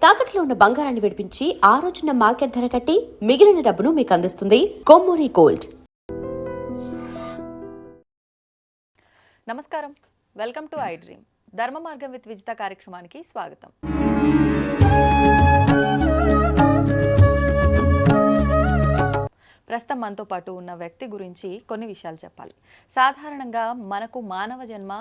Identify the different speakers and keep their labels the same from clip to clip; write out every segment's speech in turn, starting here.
Speaker 1: తాకట్లో ఉన్న బంగారాన్ని విడిపించి ఆ రోజున మార్కెట్ ధర కట్టి మిగిలిన డబ్బును మీకు అందిస్తుంది కొమ్మూరి గోల్డ్.
Speaker 2: నమస్కారం, వెల్కమ్ టు ఐ డ్రీమ్. ధర్మ మార్గం విత్ విజిత కార్యక్రమానికి స్వాగతం. ప్రస్తుతం మనతో పాటు ఉన్న వ్యక్తి గురించి కొన్ని విషయాలు చెప్పాలి. సాధారణంగా మనకు మానవ జన్మ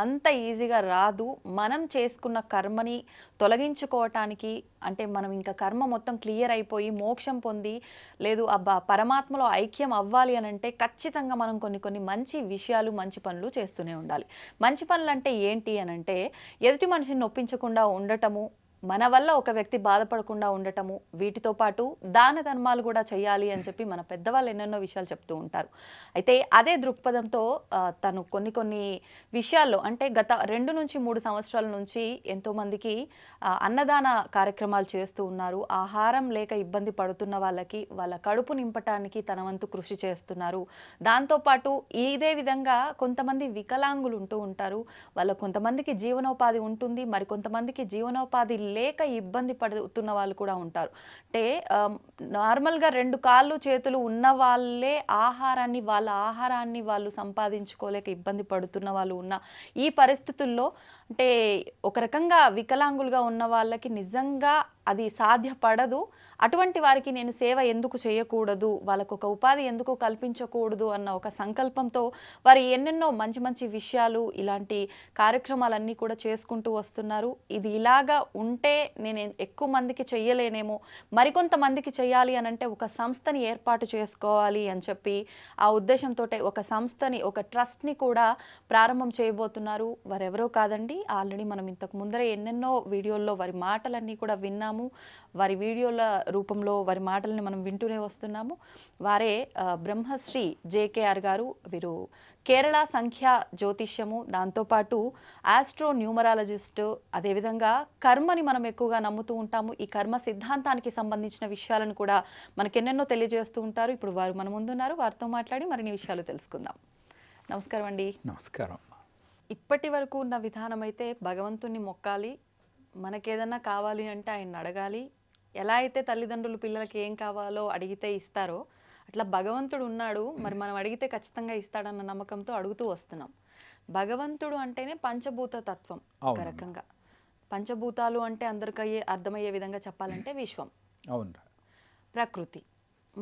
Speaker 2: అంత ఈజీగా రాదు. మనం చేసుకున్న కర్మని తొలగించుకోవటానికి, అంటే మనం ఇంకా కర్మ మొత్తం క్లియర్ అయిపోయి మోక్షం పొంది లేదు పరమాత్మలో ఐక్యం అవ్వాలి అని అంటే ఖచ్చితంగా మనం కొన్ని మంచి విషయాలు, మంచి పనులు చేస్తూనే ఉండాలి. మంచి పనులు అంటే ఏంటి అని అంటే ఎదుటి మనిషిని నొప్పించకుండా ఉండటము, మన వల్ల ఒక వ్యక్తి బాధపడకుండా ఉండటము, వీటితో పాటు దాన ధర్మాలు కూడా చేయాలి అని చెప్పి మన పెద్దవాళ్ళు ఎన్నెన్నో విషయాలు చెప్తూ ఉంటారు. అయితే అదే దృక్పథంతో తను కొన్ని విషయాల్లో, అంటే గత 2 నుంచి 3 సంవత్సరాల నుంచి ఎంతోమందికి అన్నదాన కార్యక్రమాలు చేస్తూ ఉన్నారు. ఆహారం లేక ఇబ్బంది పడుతున్న వాళ్ళకి వాళ్ళ కడుపు నింపటానికి తన వంతు కృషి చేస్తున్నారు. దాంతోపాటు ఇదే విధంగా కొంతమంది వికలాంగులు ఉంటూ ఉంటారు. వాళ్ళ కొంతమందికి జీవనోపాధి ఉంటుంది, మరి కొంతమందికి జీవనోపాధి లేక ఇబ్బంది పడుతున్న వాళ్ళు కూడా ఉంటారు. అంటే నార్మల్గా 2 కాళ్ళు చేతులు ఉన్న వాళ్ళే వాళ్ళ ఆహారాన్ని వాళ్ళు సంపాదించుకోలేక ఇబ్బంది పడుతున్న వాళ్ళు ఉన్న ఈ పరిస్థితుల్లో, అంటే ఒక రకంగా వికలాంగులుగా ఉన్న వాళ్ళకి నిజంగా అది సాధ్యపడదు. అటువంటి వారికి నేను సేవ ఎందుకు చేయకూడదు, వాళ్ళకు ఒక ఉపాధి ఎందుకు కల్పించకూడదు అన్న ఒక సంకల్పంతో వారు ఎన్నెన్నో మంచి విషయాలు, ఇలాంటి కార్యక్రమాలన్నీ కూడా చేసుకుంటూ వస్తున్నారు. ఇది ఇలాగా ఉంటే నేను ఎక్కువ మందికి చెయ్యలేనేమో, మరికొంతమందికి చెయ్యాలి అని అంటే ఒక సంస్థని ఏర్పాటు చేసుకోవాలి అని చెప్పి ఆ ఉద్దేశంతో ఒక సంస్థని, ఒక ట్రస్ట్ని కూడా ప్రారంభం చేయబోతున్నారు. వారెవరో కాదండి, ఆల్రెడీ మనం ఇంతకు ముందరే ఎన్నెన్నో వీడియోల్లో వారి మాటలన్నీ కూడా విన్నాము. వారి వీడియోల రూపంలో వారి మాటల్ని మనం వింటూనే వస్తున్నాము. వారే బ్రహ్మశ్రీ జేకేఆర్ గారు. వీరు కేరళ సంఖ్యా జ్యోతిష్యము, దాంతోపాటు ఆస్ట్రో న్యూమరాలజిస్ట్, అదేవిధంగా కర్మని మనం ఎక్కువగా నమ్ముతూ ఉంటాము. ఈ కర్మ సిద్ధాంతానికి సంబంధించిన విషయాలను కూడా మనకెన్నెన్నో తెలియజేస్తూ ఉంటారు. ఇప్పుడు వారు మన ముందున్నారు, వారితో మాట్లాడి మరిన్ని విషయాలు తెలుసుకుందాం. నమస్కారం అండి.
Speaker 3: నమస్కారం.
Speaker 2: ఇప్పటి వరకు ఉన్న విధానం అయితే భగవంతుణ్ణి మొక్కాలి, మనకేదన్నా కావాలి అంటే ఆయన అడగాలి. ఎలా అయితే తల్లిదండ్రులు పిల్లలకి ఏం కావాలో అడిగితే ఇస్తారో, అట్లా భగవంతుడు ఉన్నాడు, మరి మనం అడిగితే ఖచ్చితంగా ఇస్తాడన్న నమ్మకంతో అడుగుతూ వస్తున్నాం. భగవంతుడు అంటేనే పంచభూత తత్వం. ఒక రకంగా పంచభూతాలు అంటే అందరికీ అర్థమయ్యే విధంగా చెప్పాలంటే విశ్వం, ప్రకృతి.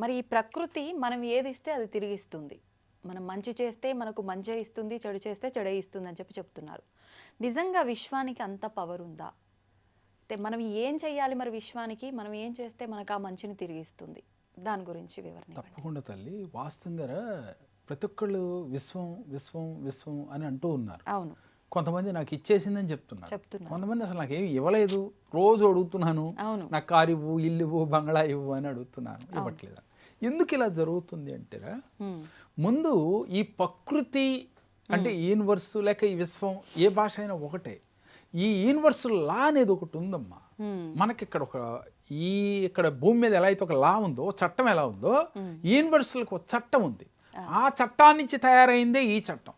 Speaker 2: మరి ఈ ప్రకృతి మనం ఏది ఇస్తే అది తిరిగిస్తుంది. మనం మంచి చేస్తే మనకు మంచి ఇస్తుంది, చెడు చేస్తే చెడే ఇస్తుంది అని చెప్తున్నారు. నిజంగా విశ్వానికి అంత పవర్ ఉందా? మనం ఏం చెయ్యాలి మరి విశ్వానికి, మనం ఏం చేస్తే మనకు ఆ మంచిని తిరిగిస్తుంది? దాని గురించి వివరణ.
Speaker 3: తప్పకుండా తల్లి. వాస్తవంగా ప్రతి ఒక్కళ్ళు విశ్వం విశ్వం విశ్వం అని అంటూ ఉన్నారు.
Speaker 2: అవును.
Speaker 3: కొంతమంది నాకు ఇచ్చేసిందని చెప్తున్నారు. కొంతమంది అసలు నాకేమి ఇవ్వలేదు, రోజు అడుగుతున్నాను, నాకు కారు ఇవ్వు, ఇల్లు ఇవ్వు, బంగ్లా ఇవ్వు అని అడుగుతున్నాను, ఇవ్వట్లేదు. ఎందుకు ఇలా జరుగుతుంది అంటేరా, ముందు ఈ ప్రకృతి అంటే యూనివర్స్ లేక ఈ విశ్వం, ఏ భాష అయినా ఒకటే. ఈ యూనివర్సల్ లా అనేది ఒకటి ఉందమ్మా మనకి. ఇక్కడ భూమి మీద ఎలా అయితే ఒక లా ఉందో, చట్టం ఎలా ఉందో, యూనివర్సల్కి ఒక చట్టం ఉంది. ఆ చట్టాన్నించి తయారైందే ఈ చట్టం.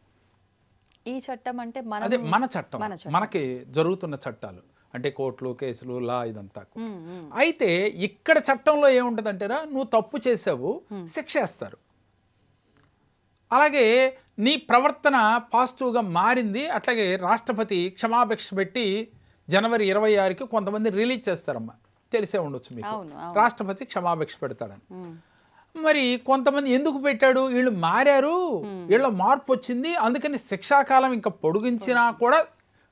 Speaker 2: ఈ చట్టం అంటే
Speaker 3: అదే మన చట్టం, మనకి జరుగుతున్న చట్టాలు అంటే కోర్టులు, కేసులు, లా, ఇదంతా. అయితే ఇక్కడ చట్టంలో ఏముంటది అంటారా, నువ్వు తప్పు చేసావు, శిక్ష వేస్తారు. అలాగే నీ ప్రవర్తన పాజిటివ్గా మారింది, అట్లాగే రాష్ట్రపతి క్షమాభిక్ష పెట్టి జనవరి 26కి కొంతమంది రిలీజ్ చేస్తారమ్మా, తెలిసే ఉండొచ్చు మీకు. రాష్ట్రపతి క్షమాభిక్ష పెడతాడని. మరి కొంతమంది ఎందుకు పెట్టాడు, వీళ్ళు మారారు, వీళ్ళ మార్పు వచ్చింది, అందుకని శిక్షాకాలం ఇంకా పొడిగించినా కూడా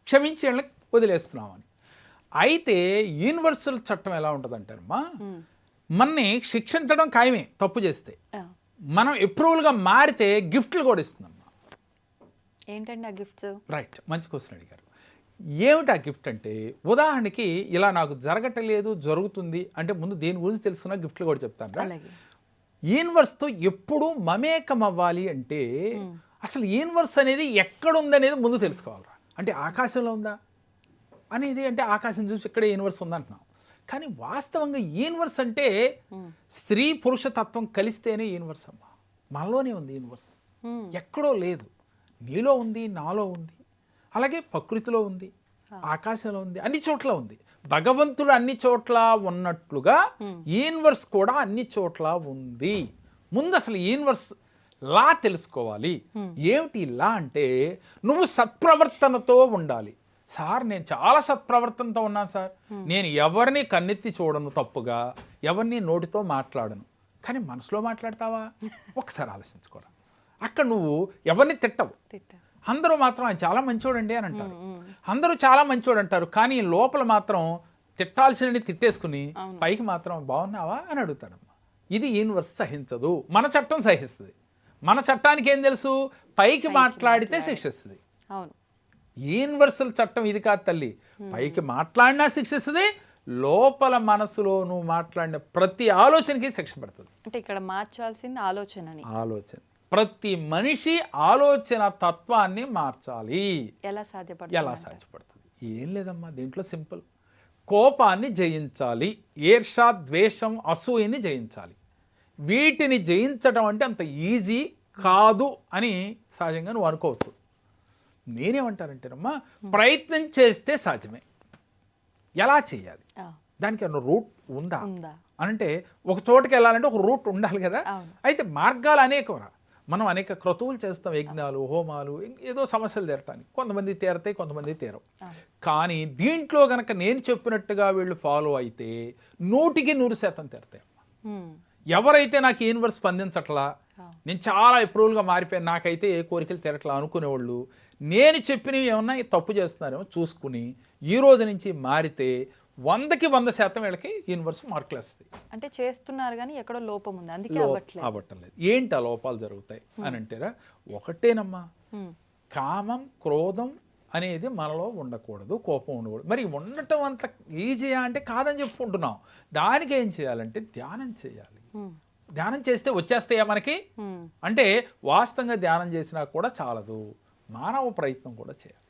Speaker 3: క్షమించి వీళ్ళని వదిలేస్తున్నామని. అయితే యూనివర్సల్ చట్టం ఎలా ఉంటుంది అంటారమ్మా, మనని శిక్షించడం ఖాయమే తప్పు చేస్తే, మనం అప్రూవల్గా మారితే గిఫ్ట్లు కూడా ఇస్తుందమ్మా.
Speaker 2: ఏంటండి ఆ గిఫ్ట్స్? రైట్,
Speaker 3: మంచి క్వశ్చన్ అడిగారు. ఏమిటి ఆ గిఫ్ట్ అంటే, ఉదాహరణకి ఇలా నాకు జరగట్లేదు, జరుగుతుంది అంటే ముందు దేని గురించి తెలుసుకున్నా గిఫ్ట్లు కూడా చెప్తాను. యూనివర్స్తో ఎప్పుడు మమేకం అవ్వాలి అంటే అసలు యూనివర్స్ అనేది ఎక్కడుందనేది ముందు తెలుసుకోవాలరా. అంటే ఆకాశంలో ఉందా అనేది, అంటే ఆకాశం చూసి ఇక్కడే యూనివర్స్ ఉందంటున్నాం. కానీ వాస్తవంగా యూనివర్స్ అంటే స్త్రీ పురుష తత్వం కలిస్తేనే యూనివర్స్ అమ్మా. మనలోనే ఉంది యూనివర్స్, ఎక్కడో లేదు. నీలో ఉంది, నాలో ఉంది, అలాగే ప్రకృతిలో ఉంది, ఆకాశంలో ఉంది, అన్ని చోట్ల ఉంది. భగవంతుడు అన్ని చోట్ల ఉన్నట్లుగా యూనివర్స్ కూడా అన్ని చోట్ల ఉంది. ముందు అసలు యూనివర్స్ లా తెలుసుకోవాలి. ఏమిటి లా అంటే, నువ్వు సత్ప్రవర్తనతో ఉండాలి. సార్ నేను చాలా సత్ప్రవర్తనతో ఉన్నాను సార్, నేను ఎవరిని కన్నెత్తి చూడను, తప్పుగా ఎవరిని నోటితో మాట్లాడను. కానీ మనసులో మాట్లాడతావా? ఒకసారి ఆలోచించుకోరా. అక్కడ నువ్వు ఎవరిని తిట్టవు. అందరూ మాత్రం ఆయన చాలా మంచోడండి అని అంటారు, అందరూ చాలా మంచోడు అంటారు. కానీ లోపల మాత్రం తిట్టాల్సిన తిట్టేసుకుని పైకి మాత్రం బాగున్నావా అని అడుగుతాడమ్మా. ఇది యూనివర్స్ సహించదు. మన చట్టం సహిస్తుంది. మన చట్టానికి ఏం తెలుసు? పైకి మాట్లాడితే శిక్షిస్తుంది. యూనివర్సల్ చట్టం ఇది కాదు తల్లి. పైకి మాట్లాడినా శిక్షిస్తుంది, లోపల మనసులో నువ్వు మాట్లాడిన ప్రతి ఆలోచనకి శిక్ష పడుతుంది.
Speaker 2: అంటే ఇక్కడ మార్చాల్సింది
Speaker 3: ఆలోచన. ప్రతి మనిషి ఆలోచన తత్వాన్ని మార్చాలి.
Speaker 2: ఎలా
Speaker 3: సాధ్యపడుతుంది? ఏం లేదమ్మా, దీంట్లో సింపుల్. కోపాన్ని జయించాలి, ఈర్ష, ద్వేషం, అసూయని జయించాలి. వీటిని జయించడం అంటే అంత ఈజీ కాదు అని సహజంగా నువ్వు అనుకోవచ్చు. నేనేమంటానంటేనమ్మా, ప్రయత్నం చేస్తే సాధ్యమే. ఎలా చేయాలి? దానికి అన్న రూట్ ఉందా అంటే, ఒక చోటుకి వెళ్ళాలంటే ఒక రూట్ ఉండాలి కదా. అయితే మార్గాలు అనేకరా. మనం అనేక క్రతువులు చేస్తాం, యజ్ఞాలు, హోమాలు, ఏదో సమస్యలు తీరటానికి. కొంతమంది తీరతాయి, కొంతమంది తీరవు. కానీ దీంట్లో గనక నేను చెప్పినట్టుగా వీళ్ళు ఫాలో అయితే 100% తీరతాయి. ఎవరైతే నాకు యూనివర్స్ స్పందించట్లా, నేను చాలా అప్రూవల్గా మారిపోయాను, నాకైతే ఏ కోరికలు తీరట్లా అనుకునేవాళ్ళు, నేను చెప్పినవి ఏమన్నా తప్పు చేస్తున్నారేమో చూసుకుని ఈ రోజు నుంచి మారితే 100% వీళ్ళకి యూనివర్స్ మార్కులు వస్తాయి.
Speaker 2: అంటే చేస్తున్నారు కానీ ఎక్కడో లోపం ఉంది, అందుకే
Speaker 3: అవ్వటం లేదు. ఏంటి ఆ లోపాలు జరుగుతాయి అని అంటారా? ఒకటేనమ్మా, కామం, క్రోధం అనేది మనలో ఉండకూడదు, కోపం ఉండకూడదు. మరి ఉండటం అంత ఈజీయా అంటే కాదని చెప్పుకుంటున్నాం. దానికి ఏం చేయాలంటే ధ్యానం చేయాలి. ధ్యానం చేస్తే వచ్చేస్తాయా మనకి అంటే, వాస్తవంగా ధ్యానం చేసినా కూడా చాలదు, మానవ ప్రయత్నం కూడా చేయాలి.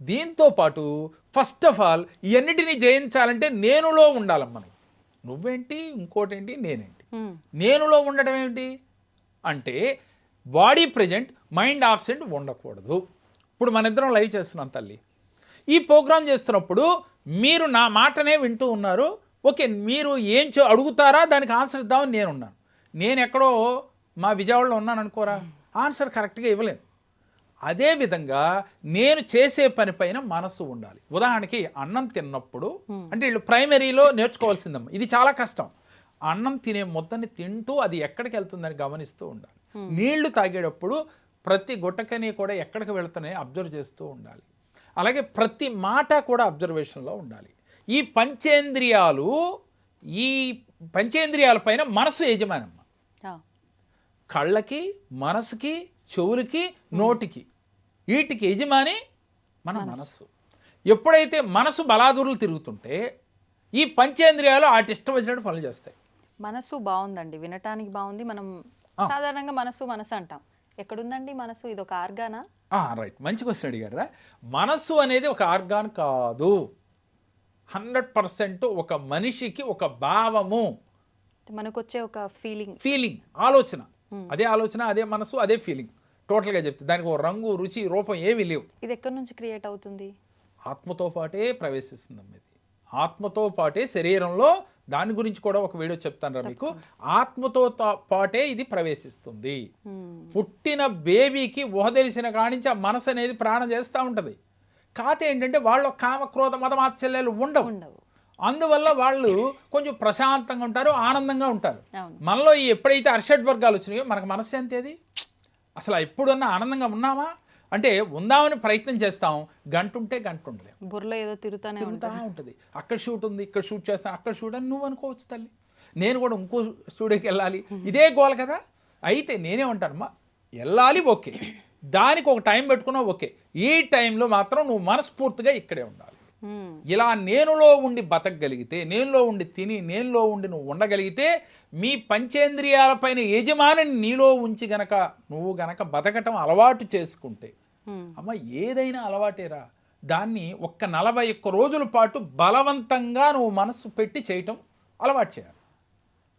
Speaker 3: దీంతో పాటు ఫస్ట్ ఆఫ్ ఆల్ ఇవన్నిటిని జయించాలంటే నేనులో ఉండాలమ్మ. నువ్వేంటి, ఇంకోటేంటి, నేనేంటి. నేనులో ఉండడం ఏంటి అంటే, బాడీ ప్రజెంట్, మైండ్ ఆబ్సెంట్ ఉండకూడదు. ఇప్పుడు మన ఇద్దరం లైవ్ చేస్తున్నాం తల్లి. ఈ ప్రోగ్రామ్ చేస్తున్నప్పుడు మీరు నా మాటనే వింటూ ఉన్నారు. ఓకే, మీరు ఏం అడుగుతారా దానికి ఆన్సర్ ఇద్దామని నేనున్నాను. నేను ఎక్కడో మా విజయవాడలో ఉన్నాను అనుకోరా, ఆన్సర్ కరెక్ట్గా ఇవ్వలేను. అదేవిధంగా నేను చేసే పని పైన మనసు ఉండాలి. ఉదాహరణకి అన్నం తిన్నప్పుడు, అంటే వీళ్ళు ప్రైమరీలో నేర్చుకోవాల్సిందమ్మా, ఇది చాలా కష్టం. అన్నం తినే ముద్దని తింటూ అది ఎక్కడికి వెళ్తుందని గమనిస్తూ ఉండాలి. నీళ్లు తాగేటప్పుడు ప్రతి గుట్టకని కూడా ఎక్కడికి వెళ్తున్నాయో అబ్జర్వ్ చేస్తూ ఉండాలి. అలాగే ప్రతి మాట కూడా అబ్జర్వేషన్లో ఉండాలి. ఈ పంచేంద్రియాల పైన మనసు యజమానమ్మ. కళ్ళకి, మనసుకి, చెవులకి, నోటికి, వీటికి యజమాని మన మనస్సు. ఎప్పుడైతే మనసు బలాదురులు తిరుగుతుంటే ఈ పంచేంద్రియాలు వాటి ఇష్టం వచ్చినట్టు పనులు చేస్తాయి.
Speaker 2: మనసు బాగుందండి, వినటానికి బాగుంది. మనం సాధారణంగా మనసు అంటాం. ఎక్కడుందండి మనసు? ఇది ఒక ఆర్గానా?
Speaker 3: రైట్, మంచి క్వశ్చన్ అడిగారా. మనసు అనేది ఒక ఆర్గాన్ కాదు, 100% ఒక మనిషికి ఒక భావము,
Speaker 2: మనకు వచ్చే ఒక
Speaker 3: ఫీలింగ్, ఆలోచన. అదే ఆలోచన, అదే మనసు, అదే ఫీలింగ్. టోటల్గా చెప్తే దానికి ఒక రంగు, రుచి, రూపం ఏమీ లేవు.
Speaker 2: ఇది ఎక్కడి నుంచి క్రియేట్ అవుతుంది?
Speaker 3: ఆత్మతో పాటే ప్రవేశిస్తుంది. ఇది ఆత్మతో పాటే శరీరంలో, దాని గురించి కూడా ఒక వీడియో చెప్తాను రా మీకు. ఆత్మతో పాటే ఇది ప్రవేశిస్తుంది. పుట్టిన బేబీకి ఊహ తెలిసిన కానించి ఆ మనసు అనేది ప్రాణం చేస్తూ ఉంటుంది. కాతే ఏంటంటే వాళ్ళు కామ, క్రోధ, మతమాత్సల్యాలు ఉండవు. అందువల్ల వాళ్ళు కొంచెం ప్రశాంతంగా ఉంటారు, ఆనందంగా ఉంటారు. మనలో ఎప్పుడైతే అర్షడ్ వర్గాలు వచ్చినాయో మనకు మనసు ఎంతేది? అసలు ఎప్పుడన్నా ఆనందంగా ఉన్నామా అంటే, ఉందామని ప్రయత్నం చేస్తాం, గంట ఉంటే గంట ఉండలేము.
Speaker 2: బుర్రలో ఏదో తిరుగుతూ
Speaker 3: ఉంటుంది. అక్కడ షూట్ ఉంది, ఇక్కడ షూట్ చేస్తాం, అక్కడ షూట్ అని నువ్వు అనుకోవచ్చు తల్లి. నేను కూడా ఇంకో స్టూడియోకి వెళ్ళాలి, ఇదే గోల్ కదా. అయితే నేనేమంటానమ్మా, వెళ్ళాలి ఓకే, దానికి ఒక టైం పెట్టుకున్నావు ఓకే, ఈ టైంలో మాత్రం నువ్వు మనస్ఫూర్తిగా ఇక్కడే ఉండాలి. ఇలా నేనులో ఉండి బతకగలిగితే, నేనులో ఉండి తిని, నేనులో ఉండి నువ్వు ఉండగలిగితే, మీ పంచేంద్రియాలపైన యజమానిని నీలో ఉంచి గనక నువ్వు గనక బతకటం అలవాటు చేసుకుంటే, అమ్మ ఏదైనా అలవాటేరా, దాన్ని ఒక్క 41 రోజుల పాటు బలవంతంగా నువ్వు మనసు పెట్టి చేయటం అలవాటు చేయాలి.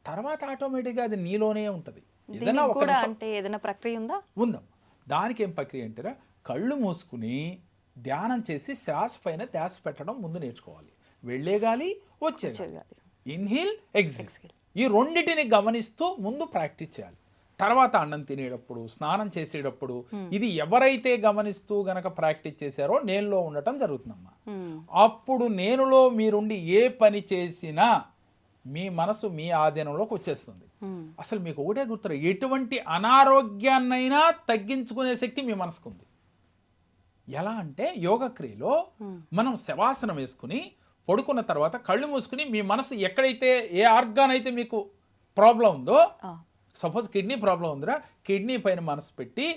Speaker 3: తర్వాత ఆటోమేటిక్గా అది నీలోనే ఉంటుంది.
Speaker 2: ఏదైనా ప్రక్రియ ఉందా?
Speaker 3: ఉందమ్మా. దానికి ఏం ప్రక్రియ అంటారా, కళ్ళు మూసుకుని ధ్యానం చేసి శ్వాస పైన ధ్యాస పెట్టడం ముందు నేర్చుకోవాలి. వెళ్ళే గాలి వచ్చే గాలి, ఇన్హేల్ ఎక్స్హేల్, ఈ రెండిటిని గమనిస్తూ ముందు ప్రాక్టీస్ చేయాలి. తర్వాత అన్నం తినేటప్పుడు, స్నానం చేసేటప్పుడు ఇది ఎవరైతే గమనిస్తూ గనక ప్రాక్టీస్ చేశారో నేనులో ఉండటం జరుగుతుందమ్మా. అప్పుడు నేనులో మీరుండి ఏ పని చేసినా మీ మనసు మీ ఆధీనంలోకి వచ్చేస్తుంది. అసలు మీకు ఒకటే గుర్తురా, ఎటువంటి అనారోగ్యాన్నైనా తగ్గించుకునే శక్తి మీ మనసుకు ఉంది. ఎలా అంటే యోగ క్రియలో మనం శవాసనం వేసుకుని పడుకున్న తర్వాత కళ్ళు మూసుకుని మీ మనసు ఎక్కడైతే ఏ ఆర్గాన్ అయితే మీకు ప్రాబ్లం ఉందో, సపోజ్ కిడ్నీ ప్రాబ్లం ఉందిరా, కిడ్నీ పైన మనసు పెట్టి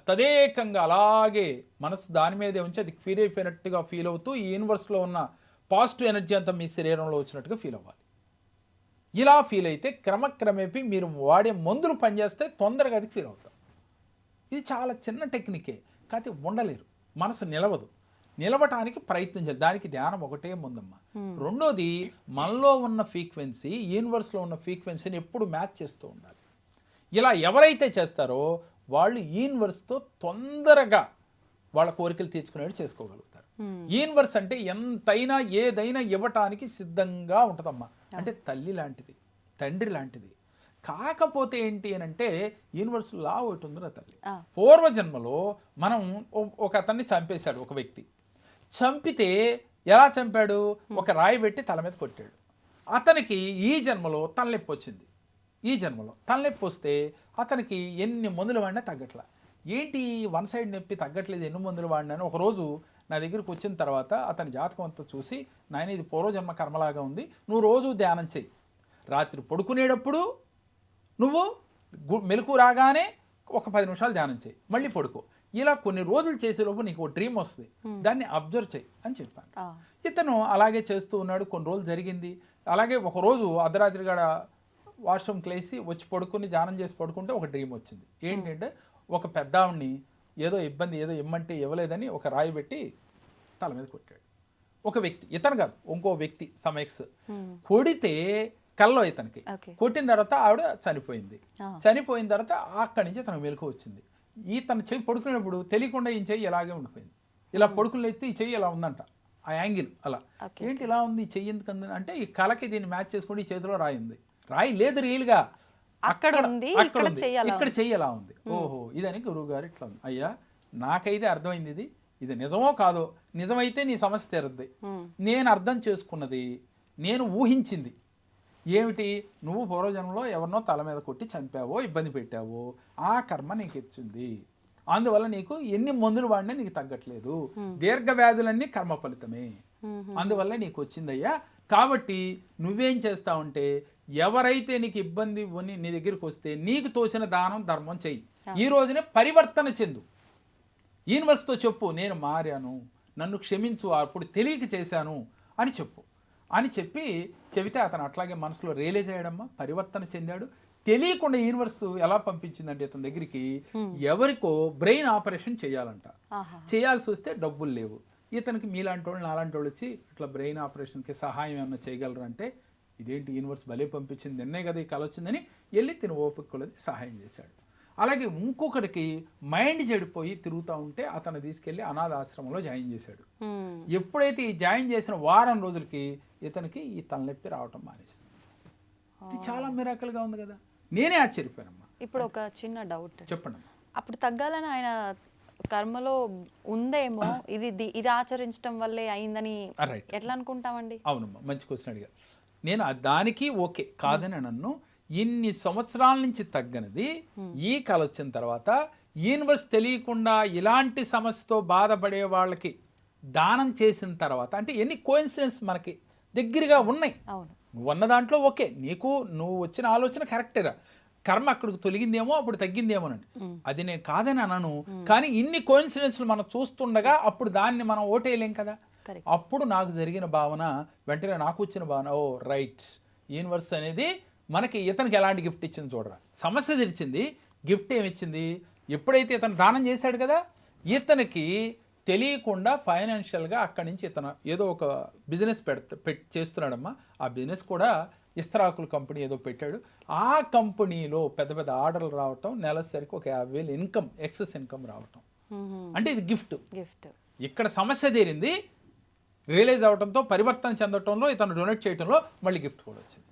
Speaker 3: తదేకంగా అలాగే మనసు దాని మీదే ఉంచి అది ఫీల్ అయిపోయినట్టుగా ఫీల్ అవుతూ ఈ యూనివర్స్లో ఉన్న పాజిటివ్ ఎనర్జీ అంతా మీ శరీరంలో వచ్చినట్టుగా ఫీల్ అవ్వాలి. ఇలా ఫీల్ అయితే క్రమక్రమేపీ మీరు వాడే మందులు పనిచేస్తే తొందరగా అది ఫీల్ అవుతాం. ఇది చాలా చిన్న టెక్నికే, కాకపోతే ఉండలేరు, మనసు నిలవదు. నిలవటానికి ప్రయత్నించాలి. దానికి ధ్యానం ఒకటే ముందమ్మా. రెండోది, మనలో ఉన్న ఫ్రీక్వెన్సీ యూనివర్స్లో ఉన్న ఫ్రీక్వెన్సీని ఎప్పుడు మ్యాచ్ చేస్తూ ఉండాలి. ఇలా ఎవరైతే చేస్తారో వాళ్ళు యూనివర్స్తో తొందరగా వాళ్ళ కోరికలు తీర్చుకునేది చేసుకోగలుగుతారు. యూనివర్స్ అంటే ఎంతైనా ఏదైనా ఇవ్వటానికి సిద్ధంగా ఉంటుందమ్మా. అంటే తల్లి లాంటిది, తండ్రి లాంటిది. కాకపోతే ఏంటి అని అంటే యూనివర్స్ లా ఒకటి ఉంది నా తల్లి. పూర్వజన్మలో మనం ఒక అతన్ని చంపేశాడు ఒక వ్యక్తి. చంపితే ఎలా చంపాడు? ఒక రాయి పెట్టి తల మీద కొట్టాడు. అతనికి ఈ జన్మలో తలనొప్పి వచ్చింది. ఈ జన్మలో తలనొప్పి వస్తే అతనికి ఎన్ని మందులు వాడినా తగ్గట్లా. ఏంటి వన్ సైడ్ నొప్పి తగ్గట్లేదు, ఎన్ని మందులు వాడినాను. ఒకరోజు నా దగ్గరికి వచ్చిన తర్వాత అతని జాతకం అంతా చూసి, నాయన ఇది పూర్వజన్మ కర్మలాగా ఉంది, నువ్వు రోజు ధ్యానం చెయ్యి. రాత్రి పడుకునేటప్పుడు నువ్వు మెలకు రాగానే ఒక 10 నిమిషాలు ధ్యానం చేయి, మళ్ళీ పడుకో. ఇలా కొన్ని రోజులు చేసేలోపు నీకు ఒక డ్రీమ్ వస్తుంది, దాన్ని అబ్జర్వ్ చేయి అని చెప్పాను. ఇతను అలాగే చేస్తూ ఉన్నాడు. కొన్ని రోజులు జరిగింది. అలాగే ఒకరోజు అర్ధరాత్రి గడ వాష్రూమ్కి లేసి వచ్చి పడుకుని ధ్యానం చేసి పడుకుంటే ఒక డ్రీమ్ వచ్చింది. ఏంటంటే ఒక పెద్దావిడ్ని ఏదో ఇబ్బంది, ఏదో ఇమ్మంటే ఇవ్వలేదని ఒక రాయి పెట్టి తల మీద కొట్టాడు. ఒక వ్యక్తి, ఇతను కాదు ఇంకో వ్యక్తి, సమయక్స్ కొడితే కల్లో ఇతనికి కొట్టిన తర్వాత ఆవిడ చనిపోయింది. చనిపోయిన తర్వాత అక్కడి నుంచి తనకు మెలకు వచ్చింది. తన చెయ్యి పడుకునేప్పుడు తెలియకుండా ఈ చెయ్యి ఇలాగే ఉండిపోయింది. ఇలా పడుకుని లేస్తే ఈ చెయ్యి ఇలా ఉందంట, ఆ యాంగిల్ అలా. ఏంటి ఇలా ఉంది ఈ చెయ్యి ఎందుకు అంటే ఈ కళకి దీన్ని మ్యాచ్ చేసుకుంటే ఈ చేతిలో రాయి ఉంది. రాయి లేదు రియల్గా, ఇక్కడ చెయ్యి ఎలా ఉంది. ఓహో ఇదని గురువు గారు ఇట్లా ఉంది. అయ్యా నాకైతే అర్థమైంది, ఇది నిజమో కాదో, నిజమైతే నీ సమస్య తీరద్ది. నేను అర్థం చేసుకున్నది, నేను ఊహించింది ఏమిటి, నువ్వు పూర్వజన్మలో ఎవరినో తల మీద కొట్టి చంపావో, ఇబ్బంది పెట్టావో, ఆ కర్మ నీకు ఇచ్చింది. అందువల్ల నీకు ఎన్ని మందులు వాడినా నీకు తగ్గట్లేదు. దీర్ఘ వ్యాధులన్నీ కర్మ ఫలితమే, అందువల్ల నీకు వచ్చిందయ్యా. కాబట్టి నువ్వేం చేస్తావంటే, ఎవరైతే నీకు ఇబ్బంది ఉని నీ దగ్గరికి వస్తే నీకు తోచిన దానం ధర్మం చెయ్యి. ఈ రోజునే పరివర్తన చెందు. యూనివర్స్తో చెప్పు, నేను మారాను, నన్ను క్షమించు, అప్పుడు తెలియక చేశాను అని చెప్పు అని చెబితే అతను అట్లాగే మనసులో రియలైజ్ అయ్యాడమ్మా, పరివర్తన చెందాడు. తెలియకుండా యూనివర్స్ ఎలా పంపించిందంటే ఇతని దగ్గరికి, ఎవరికో బ్రెయిన్ ఆపరేషన్ చేయాలంట. చేయాల్సి వస్తే డబ్బులు లేవు. ఇతనికి మీలాంటి వాళ్ళు నాలాంటి వాళ్ళు వచ్చి ఇట్లా బ్రెయిన్ ఆపరేషన్కి సహాయం ఏమన్నా చేయగలరు అంటే, ఇదేంటి యూనివర్స్ భలే పంపించింది, నిన్నే కదా ఈ కళ వచ్చిందని వెళ్ళి తిను ఓపికలది సహాయం చేశాడు. అలాగే ఇంకొకరికి మైండ్ చెడిపోయి తిరుగుతూ ఉంటే అతను తీసుకెళ్లి అనాథ ఆశ్రమంలో జాయిన్ చేశాడు. ఎప్పుడైతే ఈ జాయిన్ చేసిన వారం రోజులకి ఇతనికి ఈ తలనొప్పి రావటం మానేసింది. ఇది చాలా మిరాకల్గా ఉంది కదా, నేనే ఆశ్చర్యపోయానమ్మా.
Speaker 2: ఇప్పుడు ఒక చిన్న డౌట్
Speaker 3: చెప్పండి.
Speaker 2: అప్పుడు తగ్గాలని ఆయన కర్మలో ఉందేమో, ఇది ఆచరించడం వల్లే అయిందని ఎట్లా అనుకుంటామండి?
Speaker 3: అవునమ్మా, మంచి క్వశ్చన్ అడిగారు. నేను దానికి ఓకే కాదని నన్ను, ఇన్ని సంవత్సరాల నుంచి తగ్గనిది ఈ కళ వచ్చిన తర్వాత యూనివర్స్ తెలియకుండా ఇలాంటి సమస్యతో బాధపడే వాళ్ళకి దానం చేసిన తర్వాత, అంటే ఎన్ని కోయిన్సిడెన్స్ మనకి దగ్గరగా ఉన్నాయి. నువ్వు అన్న దాంట్లో ఓకే, నువ్వు వచ్చిన ఆలోచన కరెక్టేరా, కర్మ అక్కడికి తొలగిందేమో అప్పుడు తగ్గిందేమోనండి, అది నేను కాదని అన్నాను. కానీ ఇన్ని కోయిన్సిడెన్స్లు మనం చూస్తుండగా అప్పుడు దాన్ని మనం ఓటేయలేం కదా. అప్పుడు నాకు జరిగిన భావన, వెంటనే నాకు వచ్చిన భావన, ఓ రైట్, యూనివర్స్ అనేది మనకి ఇతనికి ఎలాంటి గిఫ్ట్ ఇచ్చింది చూడరా. సమస్య తెరిచింది, గిఫ్ట్ ఏమిచ్చింది. ఎప్పుడైతే ఇతను దానం చేశాడు కదా, ఇతనికి తెలియకుండా ఫైనాన్షియల్గా అక్కడి నుంచి ఇతను ఏదో ఒక బిజినెస్ చేస్తున్నాడమ్మా. ఆ బిజినెస్ కూడా ఇస్తరాకుల కంపెనీ ఏదో పెట్టాడు. ఆ కంపెనీలో పెద్ద పెద్ద ఆర్డర్లు రావటం, నెలసరికి ఒక 50,000 ఇన్కమ్, ఎక్సెస్ ఇన్కమ్ రావటం. అంటే ఇది గిఫ్ట్. ఇక్కడ సమస్య తీరింది, రియలైజ్ అవడంతో, పరివర్తన చెందటంలో, ఇతను డొనేట్ చేయడంలో మళ్ళీ గిఫ్ట్ కూడా వచ్చింది.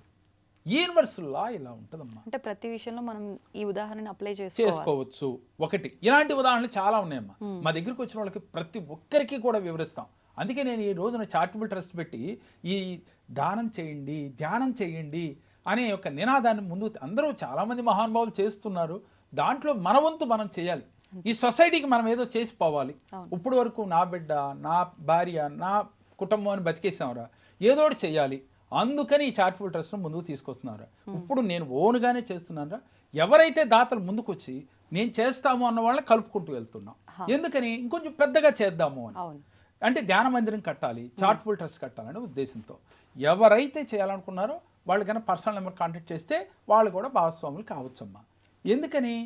Speaker 3: యూనివర్సల్ లా ఇలా ఉంటుందమ్మా.
Speaker 2: అంటే ప్రతి విషయంలో మనం ఈ ఉదాహరణ అప్లై
Speaker 3: చేసుకోవచ్చు. ఒకటి ఇలాంటి ఉదాహరణలు చాలా ఉన్నాయమ్మా. మా దగ్గరికి వచ్చిన వాళ్ళకి ప్రతి ఒక్కరికి కూడా వివరిస్తాం. అందుకే నేను ఈ రోజున చారిటబుల్ ట్రస్ట్ పెట్టి ఈ దానం చేయండి, ధ్యానం చేయండి అనే ఒక నినాదాన్ని ముందు అందరూ చాలామంది మహానుభావులు చేస్తున్నారు. దాంట్లో మన వంతు మనం చేయాలి. ఈ సొసైటీకి మనం ఏదో చేసిపోవాలి. ఇప్పుడు వరకు నా బిడ్డ, నా భార్య, నా కుటుంబం అని బతికేసాంరా, ఏదో ఒకటి చేయాలి. అందుకని ఈ చారిటబుల్ ట్రస్ట్ను ముందుకు తీసుకొస్తున్నారా. ఇప్పుడు నేను ఓన్గానే చేస్తున్నారా. ఎవరైతే దాతలు ముందుకు వచ్చి నేను చేస్తాము అన్న వాళ్ళని కలుపుకుంటూ వెళ్తున్నాం. ఎందుకని ఇంకొంచెం పెద్దగా చేద్దాము అని. అంటే ధ్యాన మందిరం కట్టాలి, చారిటబుల్ ట్రస్ట్ కట్టాలనే ఉద్దేశంతో ఎవరైతే చేయాలనుకున్నారో వాళ్ళు కన్నా పర్సనల్ నెంబర్ కాంటాక్ట్ చేస్తే వాళ్ళు కూడా భాగస్వాములు కావచ్చమ్మా. ఎందుకని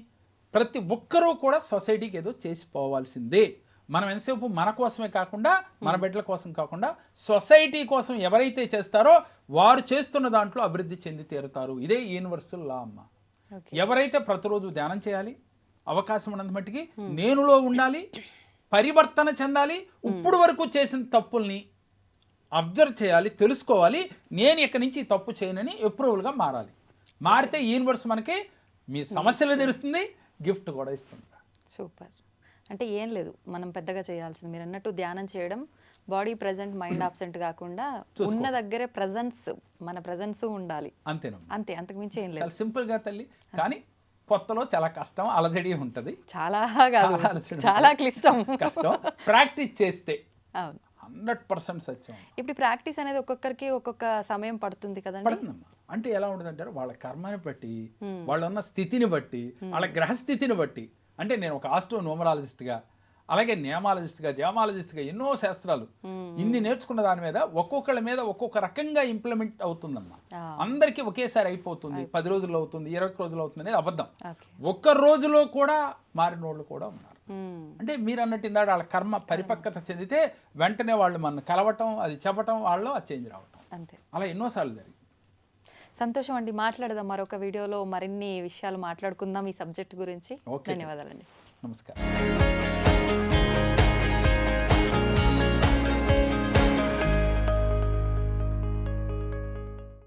Speaker 3: ప్రతి ఒక్కరూ కూడా సొసైటీకి ఏదో చేసిపోవాల్సిందే. మనం ఎంతసేపు మన కోసమే కాకుండా, మన బిడ్డల కోసం కాకుండా, సొసైటీ కోసం ఎవరైతే చేస్తారో వారు చేస్తున్న దాంట్లో అభివృద్ధి చెంది తీరుతారు. ఇదే యూనివర్సల్ లా అమ్మ. ఎవరైతే ప్రతిరోజు ధ్యానం చేయాలి, అవకాశం ఉన్నంత మట్టికి నేనులో ఉండాలి, పరివర్తన చెందాలి, ఇప్పుడు వరకు చేసిన తప్పుల్ని అబ్జర్వ్ చేయాలి, తెలుసుకోవాలి, నేను ఇక్కడి నుంచి తప్పు చేయనని అప్రూవల్గా మారాలి. మారితే యూనివర్స్ మనకి మీ సమస్యలు తెలుస్తుంది, గిఫ్ట్ కూడా ఇస్తుంది.
Speaker 2: సూపర్. అంటే ఏం లేదు మనం పెద్దగా చేయాల్సింది, మీరు అన్నట్టు ధ్యానం చేయడం, బాడీ ప్రెజెంట్, మైండ్ ఆబ్సెంట్ కాకుండా ఉన్న దగ్గరే ప్రెజెన్స్, మన ప్రెజెన్స్ ఉండాలి.
Speaker 3: అంతేనమ్మా,
Speaker 2: అంతే, అంతకు మించి ఏం లేదు.
Speaker 3: చాలా సింపుల్గా తల్లి. కానీ కొత్తలో చాలా కష్టం, అలజడి ఉంటుంది.
Speaker 2: చాలా క్లిష్టం,
Speaker 3: కష్టం. ప్రాక్టీస్ చేస్తే
Speaker 2: అవును
Speaker 3: 100% సత్యం.
Speaker 2: ఇప్పుడు ప్రాక్టీస్ అనేది ఒక్కొక్కరికి ఒక్కొక్క సమయం పడుతుంది కదండి.
Speaker 3: పడుతుందమ్మా. అంటే ఎలా ఉంటుందంటారు, వాళ్ళ కర్మని బట్టి, వాళ్ళు ఉన్న స్థితిని బట్టి, వాళ్ళ గ్రహస్థితిని బట్టి. అంటే నేను ఒక ఆస్ట్రోన్యూమరాలజిస్ట్గా, అలాగే నియమాలజిస్ట్గా, జామాలజిస్ట్గా ఎన్నో శాస్త్రాలు ఇన్ని నేర్చుకున్న దాని మీద ఒక్కొక్కళ్ళ మీద ఒక్కొక్క రకంగా ఇంప్లిమెంట్ అవుతుందమ్మా. అందరికీ ఒకేసారి అయిపోతుంది, 10 రోజుల్లో అవుతుంది, 20 రోజుల్లో అవుతుంది అనేది అబద్ధం. ఒక్క రోజులో కూడా మారిన వాళ్ళు కూడా ఉన్నారు. అంటే మీరు అన్నట్టు ఇందాక వాళ్ళ కర్మ పరిపక్వత చెందితే వెంటనే వాళ్ళు మన కలవటం, అది చెప్పటం, వాళ్ళు అది చేంజ్ రావటం, అంతే. అలా ఎన్నోసార్లు జరిగింది.
Speaker 2: సంతోషం అండి. మాట్లాడదాం మరొక వీడియోలో, మరిన్ని విషయాలు మాట్లాడుకుందాం ఈ సబ్జెక్ట్ గురించి. ధన్యవాదాలండి.
Speaker 3: నమస్కారం.